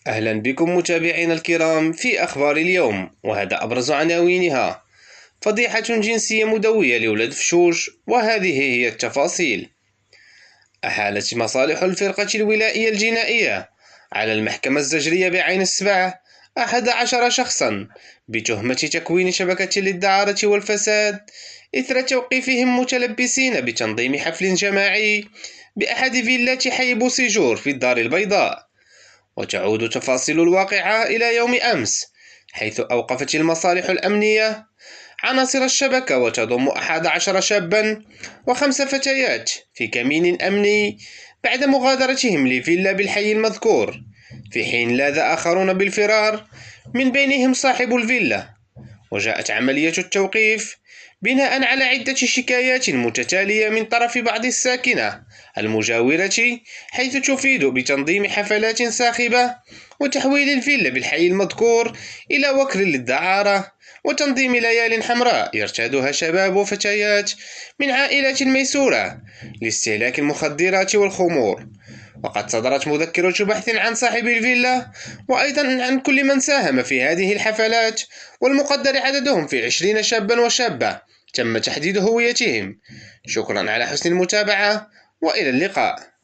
أهلا بكم متابعينا الكرام في أخبار اليوم، وهذا أبرز عناوينها: فضيحة جنسية مدوية لولد فشوش، وهذه هي التفاصيل. أحالت مصالح الفرقة الولائية الجنائية على المحكمة الزجرية بعين السبع 11 شخصا بتهمة تكوين شبكة للدعارة والفساد إثر توقيفهم متلبسين بتنظيم حفل جماعي بأحد فيلات حي بوسيجور في الدار البيضاء. وتعود تفاصيل الواقعة إلى يوم أمس، حيث أوقفت المصالح الأمنية عناصر الشبكة وتضم 11 شابا و5 فتيات في كمين أمني بعد مغادرتهم لفيلا بالحي المذكور، في حين لاذ آخرون بالفرار من بينهم صاحب الفيلا. وجاءت عملية التوقيف بناء على عدة شكايات متتالية من طرف بعض الساكنة المجاورة، حيث تفيد بتنظيم حفلات ساخبة وتحويل الفيلا بالحي المذكور إلى وكر للدعارة وتنظيم ليال حمراء يرتادها شباب وفتيات من عائلات ميسورة لاستهلاك المخدرات والخمور. وقد صدرت مذكرة بحث عن صاحب الفيلا وأيضا عن كل من ساهم في هذه الحفلات، والمقدر عددهم في 20 شابا وشابة تم تحديد هويتهم. شكرا على حسن المتابعة، وإلى اللقاء.